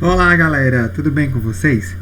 Olá galera, tudo bem com vocês?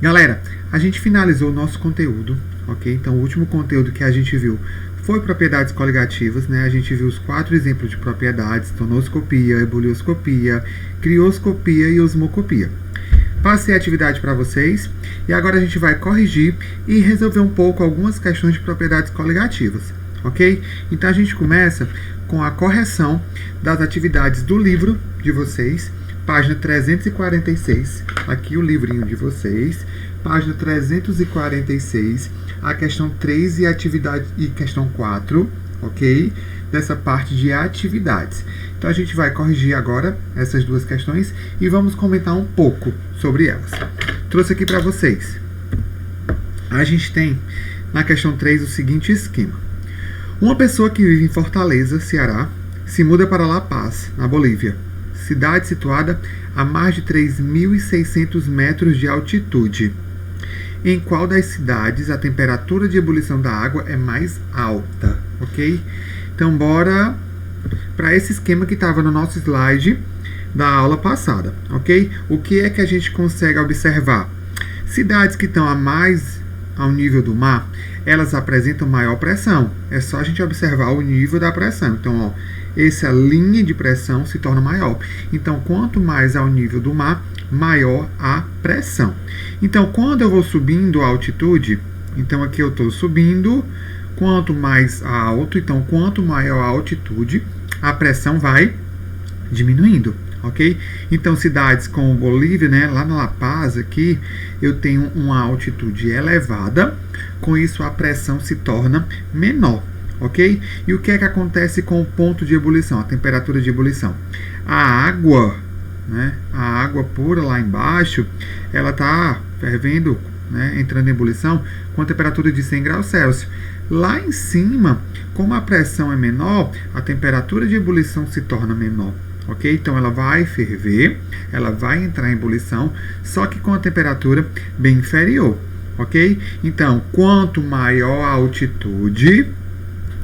Galera, a gente finalizou o nosso conteúdo, ok? Então o último conteúdo que a gente viu foi propriedades coligativas, né? A gente viu os 4 exemplos de propriedades: tonoscopia, ebulioscopia, crioscopia e osmocopia. Passei a atividade para vocês e agora a gente vai corrigir e resolver um pouco algumas questões de propriedades coligativas, ok? Então a gente começa com a correção das atividades do livro de vocês, página 346, aqui o livrinho de vocês, página 346, a questão 3 e questão 4, ok? Dessa parte de atividades. Então a gente vai corrigir agora essas duas questões e vamos comentar um pouco sobre elas. Trouxe aqui para vocês. A gente tem na questão 3 o seguinte esquema. Uma pessoa que vive em Fortaleza, Ceará, se muda para La Paz, na Bolívia, cidade situada a mais de 3.600 metros de altitude. Em qual das cidades a temperatura de ebulição da água é mais alta? Ok? Então, bora para esse esquema que estava no nosso slide da aula passada. Ok? O que é que a gente consegue observar? Cidades que estão a mais ao nível do mar, elas apresentam maior pressão. É só a gente observar o nível da pressão. Então, ó, essa linha de pressão se torna maior. Então, quanto mais ao nível do mar, maior a pressão. Então, quando eu vou subindo a altitude, então aqui eu estou subindo, quanto mais alto, então quanto maior a altitude, a pressão vai diminuindo, ok? Então, cidades como Bolívia, né, lá na La Paz, aqui, eu tenho uma altitude elevada, com isso a pressão se torna menor. Ok? E o que é que acontece com o ponto de ebulição, a temperatura de ebulição? A água, né, a água pura lá embaixo, ela está fervendo, né, entrando em ebulição com a temperatura de 100 graus Celsius. Lá em cima, como a pressão é menor, a temperatura de ebulição se torna menor. Ok? Então ela vai ferver, ela vai entrar em ebulição, só que com a temperatura bem inferior. Ok? Então, quanto maior a altitude,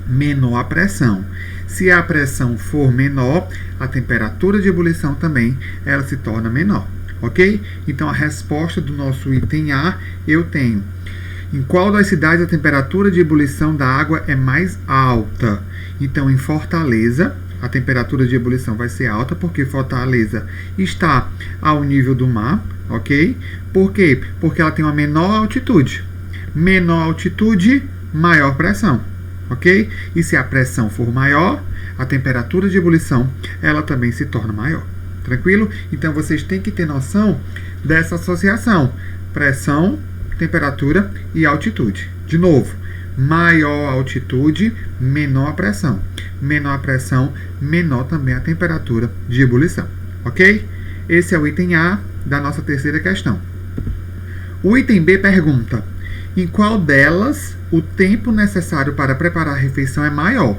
menor a pressão. Se a pressão for menor, a temperatura de ebulição também ela se torna menor, ok? Então a resposta do nosso item A eu tenho: em qual das cidades a temperatura de ebulição da água é mais alta? Então em Fortaleza a temperatura de ebulição vai ser alta porque Fortaleza está ao nível do mar, ok? Por quê? Porque ela tem uma menor altitude. Menor altitude, maior pressão. Ok? E se a pressão for maior, a temperatura de ebulição ela também se torna maior. Tranquilo? Então vocês têm que ter noção dessa associação: pressão, temperatura e altitude. De novo, maior altitude, menor a pressão. Menor a pressão, menor também a temperatura de ebulição. Ok? Esse é o item A da nossa terceira questão. O item B pergunta: em qual delas o tempo necessário para preparar a refeição é maior?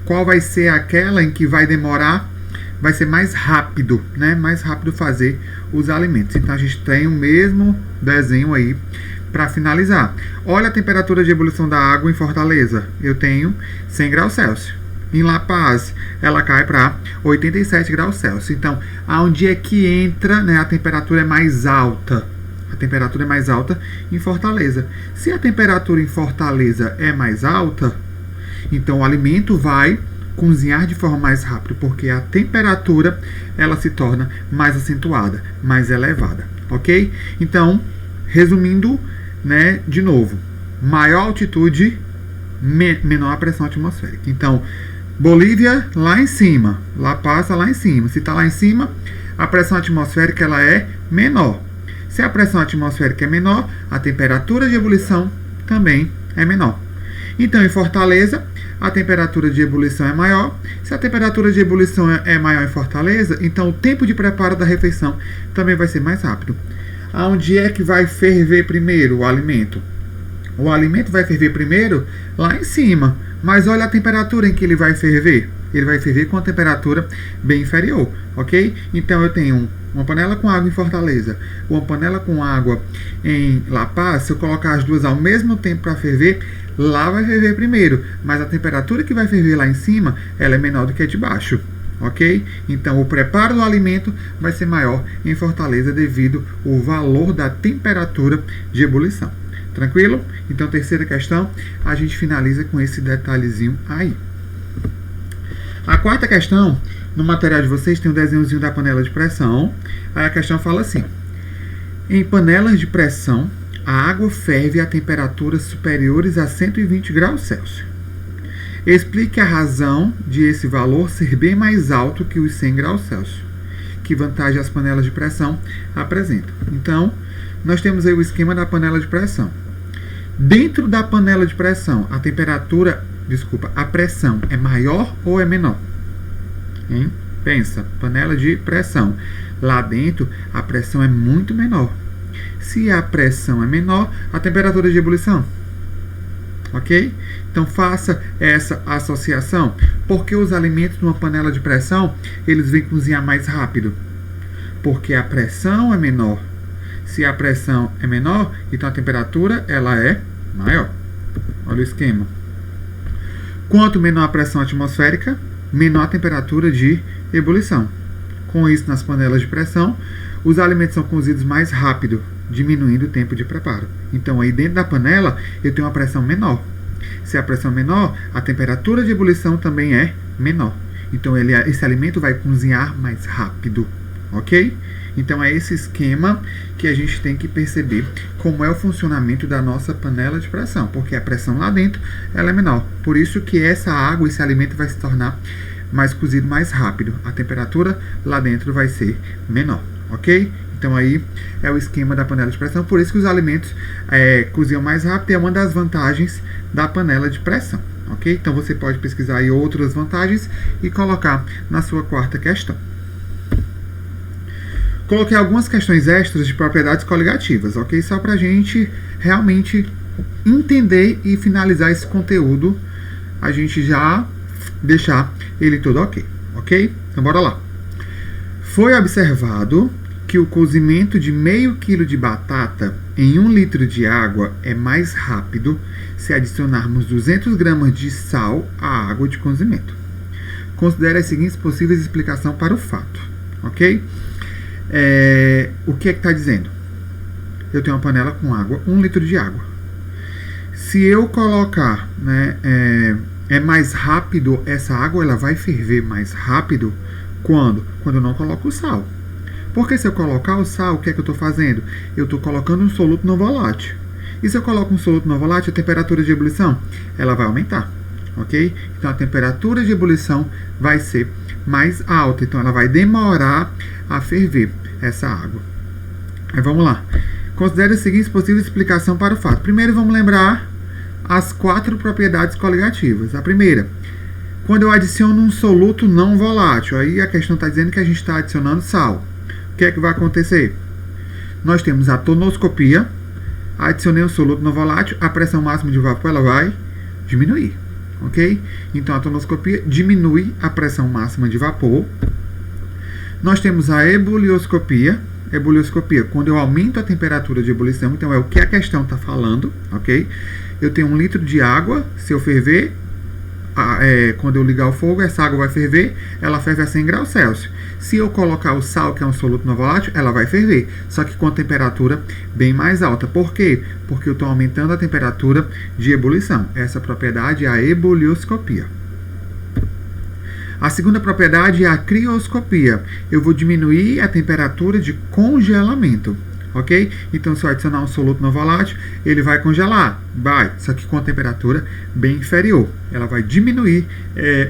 Qual vai ser aquela em que vai demorar, vai ser mais rápido, né? Mais rápido fazer os alimentos. Então a gente tem o mesmo desenho aí para finalizar. Olha a temperatura de ebulição da água em Fortaleza. Eu tenho 100 graus Celsius. Em La Paz, ela cai para 87 graus Celsius. Então, aonde é que entra, né, a temperatura é mais alta? A temperatura é mais alta em Fortaleza. Se a temperatura em Fortaleza é mais alta, então o alimento vai cozinhar de forma mais rápida, porque a temperatura ela se torna mais acentuada, mais elevada, ok? Então, resumindo, né, de novo, maior altitude, menor a pressão atmosférica. Então, Bolívia lá em cima, La Paz lá em cima. Se está lá em cima, a pressão atmosférica ela é menor. Se a pressão atmosférica é menor, a temperatura de ebulição também é menor. Então, em Fortaleza, a temperatura de ebulição é maior. Se a temperatura de ebulição é maior em Fortaleza, então o tempo de preparo da refeição também vai ser mais rápido. Aonde é que vai ferver primeiro o alimento? O alimento vai ferver primeiro lá em cima. Mas olha a temperatura em que ele vai ferver. Ele vai ferver com a temperatura bem inferior, ok? Então eu tenho uma panela com água em Fortaleza, uma panela com água em La Paz. Se eu colocar as duas ao mesmo tempo para ferver, lá vai ferver primeiro, mas a temperatura que vai ferver lá em cima, ela é menor do que a de baixo, ok? Então, o preparo do alimento vai ser maior em Fortaleza devido ao valor da temperatura de ebulição. Tranquilo? Então, terceira questão, a gente finaliza com esse detalhezinho aí. A quarta questão, no material de vocês tem um desenhozinho da panela de pressão. Aí a questão fala assim: em panelas de pressão, a água ferve a temperaturas superiores a 120 graus Celsius. Explique a razão de esse valor ser bem mais alto que os 100 graus Celsius. Que vantagem as panelas de pressão apresentam? Então, nós temos aí o esquema da panela de pressão. Dentro da panela de pressão, a pressão é maior ou é menor? Hein? Pensa, panela de pressão. Lá dentro, a pressão é muito menor. Se a pressão é menor, a temperatura de ebulição. Ok? Então, faça essa associação. Porque os alimentos numa panela de pressão, eles vêm cozinhar mais rápido. Porque a pressão é menor. Se a pressão é menor, então a temperatura ela é maior. Olha o esquema. Quanto menor a pressão atmosférica, menor a temperatura de ebulição. Com isso, nas panelas de pressão, os alimentos são cozidos mais rápido, diminuindo o tempo de preparo. Então, aí dentro da panela, eu tenho uma pressão menor. Se a pressão é menor, a temperatura de ebulição também é menor. Então, esse alimento vai cozinhar mais rápido. Ok? Então, é esse esquema que a gente tem que perceber como é o funcionamento da nossa panela de pressão. Porque a pressão lá dentro ela é menor. Por isso que essa água, esse alimento vai se tornar mais cozido mais rápido. A temperatura lá dentro vai ser menor. Ok? Então, aí é o esquema da panela de pressão. Por isso que os alimentos cozinham mais rápido. É uma das vantagens da panela de pressão. Ok? Então, você pode pesquisar aí outras vantagens e colocar na sua quarta questão. Coloquei algumas questões extras de propriedades coligativas, ok? Só para a gente realmente entender e finalizar esse conteúdo, a gente já deixar ele todo ok? Então, bora lá. Foi observado que o cozimento de meio quilo de batata em 1 litro de água é mais rápido se adicionarmos 200 gramas de sal à água de cozimento. Considere as seguintes possíveis explicações para o fato, ok? O que é que está dizendo? Eu tenho uma panela com água, 1 litro de água. Se eu colocar, é mais rápido essa água, ela vai ferver mais rápido quando eu não coloco o sal. Porque se eu colocar o sal, o que é que eu estou fazendo? Eu estou colocando um soluto não volátil. E se eu coloco um soluto não volátil, a temperatura de ebulição ela vai aumentar, ok? Então a temperatura de ebulição vai ser mais alta, então ela vai demorar a ferver essa água. Aí vamos lá. Considere as seguintes possíveis explicações para o fato. Primeiro vamos lembrar as 4 propriedades coligativas. A primeira, quando eu adiciono um soluto não volátil, aí a questão está dizendo que a gente está adicionando sal. O que é que vai acontecer? Nós temos a tonoscopia, adicionei um soluto não volátil, a pressão máxima de vapor ela vai diminuir, ok? Então a tonoscopia diminui a pressão máxima de vapor. Nós temos a ebulioscopia. Ebulioscopia, quando eu aumento a temperatura de ebulição, então é o que a questão está falando, ok? Eu tenho 1 litro de água, se eu ferver, quando eu ligar o fogo, essa água vai ferver, ela ferve a 100 graus Celsius. Se eu colocar o sal, que é um soluto não volátil, ela vai ferver, só que com a temperatura bem mais alta. Por quê? Porque eu estou aumentando a temperatura de ebulição. Essa propriedade é a ebulioscopia. A segunda propriedade é a crioscopia. Eu vou diminuir a temperatura de congelamento, ok? Então, se eu adicionar um soluto não volátil, ele vai congelar, só que com a temperatura bem inferior. Ela vai diminuir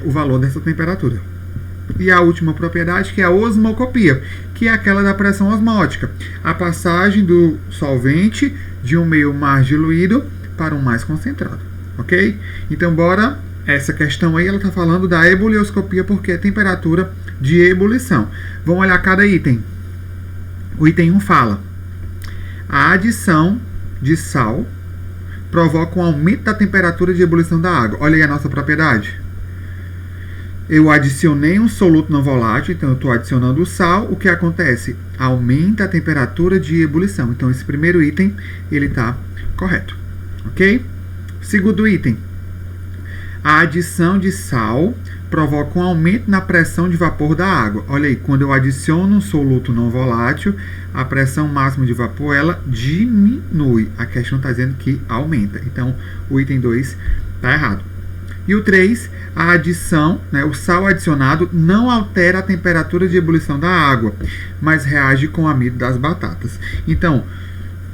o valor dessa temperatura. E a última propriedade, que é a osmocopia, que é aquela da pressão osmótica. A passagem do solvente de um meio mais diluído para um mais concentrado, ok? Então, bora. Essa questão aí, ela está falando da ebulioscopia, porque é temperatura de ebulição. Vamos olhar cada item. O item 1 fala: a adição de sal provoca um aumento da temperatura de ebulição da água. Olha aí a nossa propriedade. Eu adicionei um soluto não volátil, então eu estou adicionando o sal. O que acontece? Aumenta a temperatura de ebulição. Então, esse primeiro item, ele está correto. Ok? Segundo item. A adição de sal provoca um aumento na pressão de vapor da água. Olha aí, quando eu adiciono um soluto não volátil, a pressão máxima de vapor ela diminui. A questão está dizendo que aumenta. Então, o item 2 está errado. E o 3, a adição, né, o sal adicionado não altera a temperatura de ebulição da água, mas reage com o amido das batatas. Então,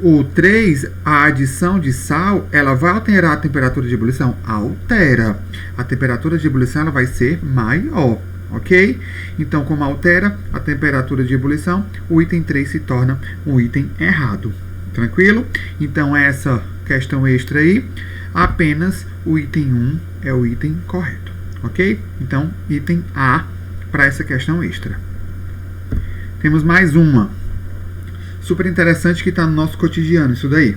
o 3, a adição de sal, ela vai alterar a temperatura de ebulição? Altera. A temperatura de ebulição ela vai ser maior, ok? Então, como altera a temperatura de ebulição, o item 3 se torna um item errado. Tranquilo? Então, essa questão extra aí, apenas o item 1 é o item correto, ok? Então, item A para essa questão extra. Temos mais uma. Super interessante que está no nosso cotidiano, isso daí.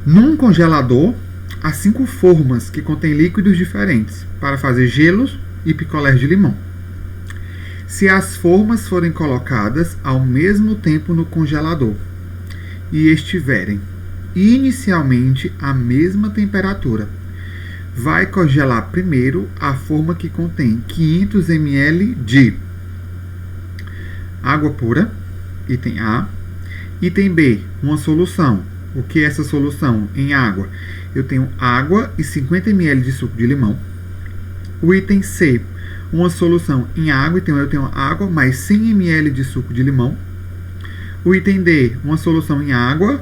Num congelador, há 5 formas que contêm líquidos diferentes para fazer gelos e picolés de limão. Se as formas forem colocadas ao mesmo tempo no congelador e estiverem inicialmente à mesma temperatura, vai congelar primeiro a forma que contém 500 ml de água pura, item A. Item B, uma solução. O que é essa solução em água? Eu tenho água e 50 ml de suco de limão. O item C, uma solução em água, então eu tenho água mais 100 ml de suco de limão. O item D, uma solução em água,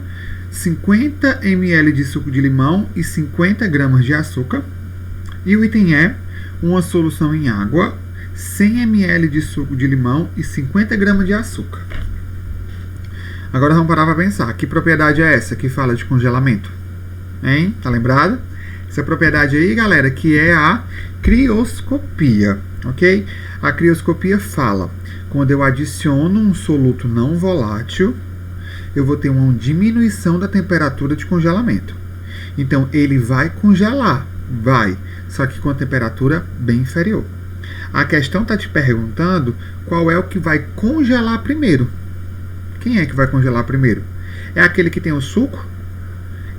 50 ml de suco de limão e 50 gramas de açúcar. E o item E, uma solução em água, 100 ml de suco de limão e 50 gramas de açúcar. Agora vamos parar para pensar. Que propriedade é essa que fala de congelamento? Hein? Tá lembrado? Essa propriedade aí, galera, que é a crioscopia, ok? A crioscopia fala, quando eu adiciono um soluto não volátil, eu vou ter uma diminuição da temperatura de congelamento. Então, ele vai congelar, vai, só que com a temperatura bem inferior. A questão está te perguntando qual é o que vai congelar primeiro. Quem é que vai congelar primeiro? É aquele que tem o suco?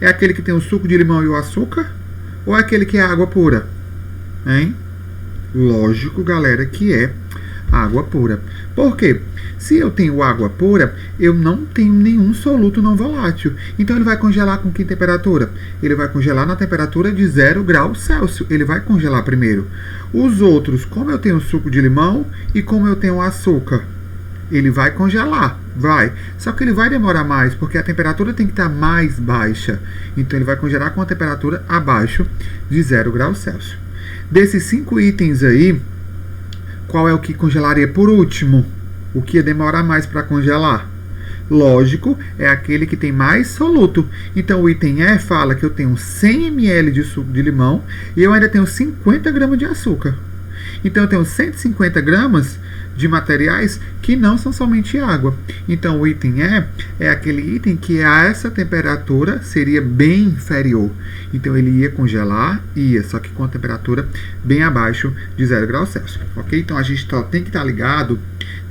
É aquele que tem o suco de limão e o açúcar? Ou é aquele que é água pura? Hein? Lógico, galera, que é água pura. Por quê? Se eu tenho água pura, eu não tenho nenhum soluto não volátil. Então ele vai congelar com que temperatura? Ele vai congelar na temperatura de 0 graus Celsius. Ele vai congelar primeiro. Os outros, como eu tenho suco de limão e como eu tenho açúcar, ele vai congelar, vai. Só que ele vai demorar mais, porque a temperatura tem que estar mais baixa. Então ele vai congelar com a temperatura abaixo de 0 graus Celsius. Desses 5 itens aí, qual é o que congelaria por último? O que ia demorar mais para congelar? Lógico, é aquele que tem mais soluto. Então o item E fala que eu tenho 100 ml de suco de limão e eu ainda tenho 50 gramas de açúcar. Então eu tenho 150 gramas de materiais que não são somente água. Então o item E é aquele item que a essa temperatura seria bem inferior. Então ele ia congelar, só que com a temperatura bem abaixo de 0 graus Celsius. Ok? Então a gente tem que estar ligado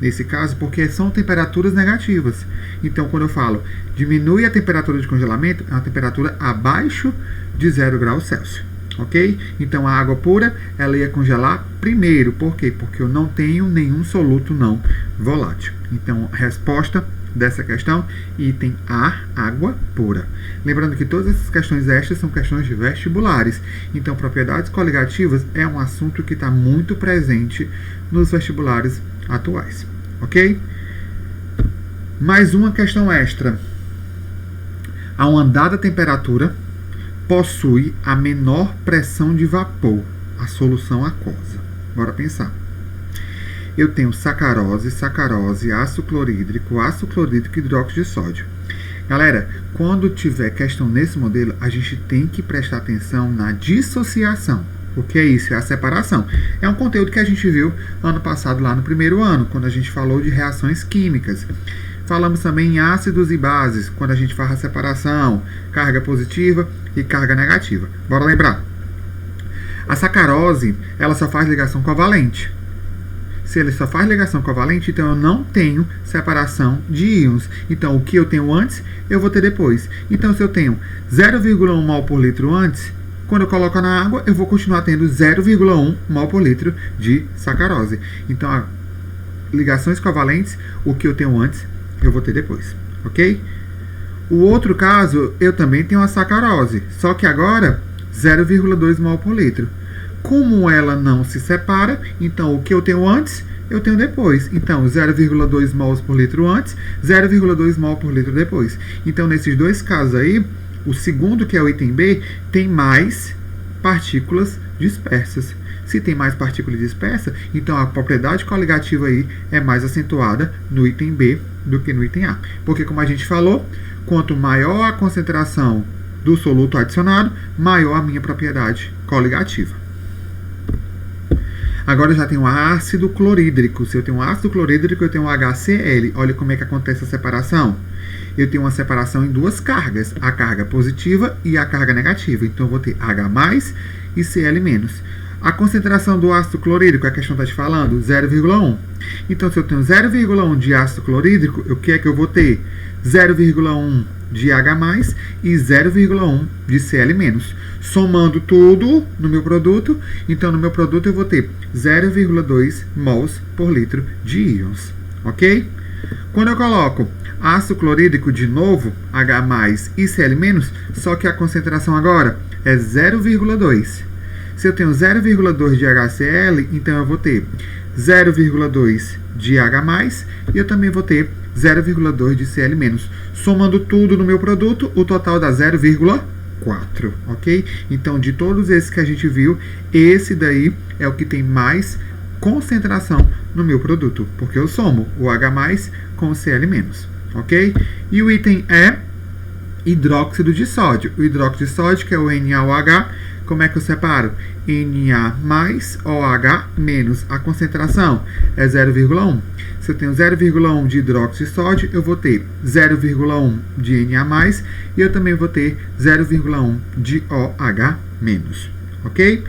nesse caso, porque são temperaturas negativas. Então quando eu falo diminui a temperatura de congelamento, é uma temperatura abaixo de 0 graus Celsius. Ok? Então a água pura ela ia congelar primeiro. Por quê? Porque eu não tenho nenhum soluto não volátil. Então a resposta dessa questão, item A, água pura. Lembrando que todas essas questões extras são questões de vestibulares. Então propriedades coligativas é um assunto que está muito presente nos vestibulares atuais. Ok? Mais uma questão extra. A uma dada temperatura possui a menor pressão de vapor, a solução aquosa. Bora pensar. Eu tenho sacarose, ácido clorídrico e hidróxido de sódio. Galera, quando tiver questão nesse modelo, a gente tem que prestar atenção na dissociação. O que é isso? É a separação. É um conteúdo que a gente viu ano passado lá no primeiro ano, quando a gente falou de reações químicas. Falamos também em ácidos e bases, quando a gente faz a separação, carga positiva e carga negativa. Bora lembrar. A sacarose, ela só faz ligação covalente. Se ele só faz ligação covalente, então eu não tenho separação de íons. Então, o que eu tenho antes, eu vou ter depois. Então, se eu tenho 0,1 mol por litro antes, Quando eu coloco na água, eu vou continuar tendo 0,1 mol por litro de sacarose. Então, ligações covalentes, o que eu tenho antes, eu vou ter depois, ok? O outro caso, eu também tenho a sacarose, só que agora 0,2 mol por litro. Como ela não se separa, então o que eu tenho antes, eu tenho depois. Então, 0,2 mols por litro antes, 0,2 mol por litro depois. Então, nesses dois casos aí, o segundo, que é o item B, tem mais partículas dispersas. Se tem mais partículas dispersas, então a propriedade coligativa aí é mais acentuada no item B do que no item A. Porque, como a gente falou, quanto maior a concentração do soluto adicionado, maior a minha propriedade coligativa. Agora eu já tenho ácido clorídrico. Se eu tenho ácido clorídrico, eu tenho HCl. Olha como é que acontece a separação. Eu tenho uma separação em duas cargas, a carga positiva e a carga negativa. Então eu vou ter H+, e Cl-. A concentração do ácido clorídrico, a questão está te falando, 0,1. Então, se eu tenho 0,1 de ácido clorídrico, o que é que eu vou ter? 0,1 de H+, e 0,1 de Cl-. Somando tudo no meu produto, então no meu produto eu vou ter 0,2 mols por litro de íons, ok? Quando eu coloco ácido clorídrico de novo, H+, e Cl-, só que a concentração agora é 0,2. Se eu tenho 0,2 de HCl, então eu vou ter 0,2 de H+, e eu também vou ter 0,2 de Cl-. Somando tudo no meu produto, o total dá 0,4, ok? Então, de todos esses que a gente viu, esse daí é o que tem mais concentração no meu produto, porque eu somo o H+ com o Cl-, ok? E o item é hidróxido de sódio. O hidróxido de sódio, que é o NaOH, como é que eu separo? Na mais OH menos a concentração é 0,1. Se eu tenho 0,1 de hidróxido de sódio, eu vou ter 0,1 de Na+, e eu também vou ter 0,1 de OH menos, ok?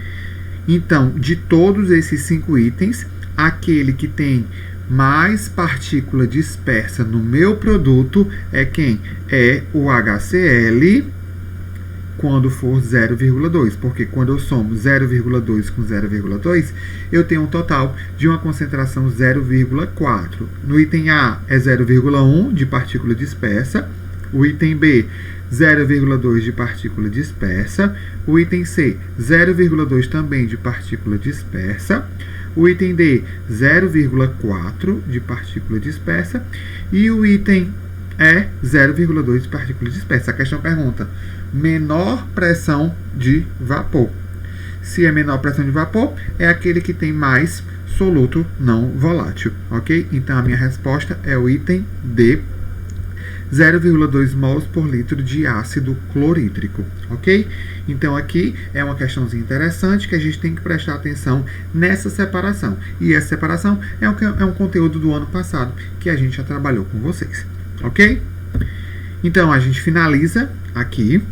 Então, de todos esses 5 itens, aquele que tem mais partícula dispersa no meu produto é quem? É o HCl, quando for 0,2, porque quando eu somo 0,2 com 0,2, eu tenho um total de uma concentração 0,4. No item A é 0,1 de partícula dispersa, o item B 0,2 de partícula dispersa, o item C 0,2 também de partícula dispersa, o item D 0,4 de partícula dispersa e o item E 0,2 de partícula dispersa. A questão pergunta: menor pressão de vapor. Se é menor pressão de vapor, é aquele que tem mais soluto não volátil, ok? Então a minha resposta é o item D, 0,2 mols por litro de ácido clorídrico, ok? Então aqui é uma questãozinha interessante que a gente tem que prestar atenção nessa separação. E essa separação é um conteúdo do ano passado que a gente já trabalhou com vocês, ok? Então a gente finaliza aqui.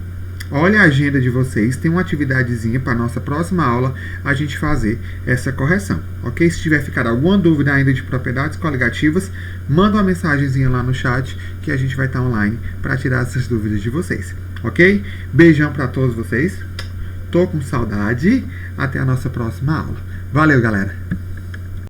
Olha a agenda de vocês, tem uma atividadezinha para a nossa próxima aula a gente fazer essa correção, ok? Se tiver ficado alguma dúvida ainda de propriedades coligativas, manda uma mensagenzinha lá no chat que a gente vai estar online para tirar essas dúvidas de vocês, ok? Beijão para todos vocês, tô com saudade, até a nossa próxima aula. Valeu, galera!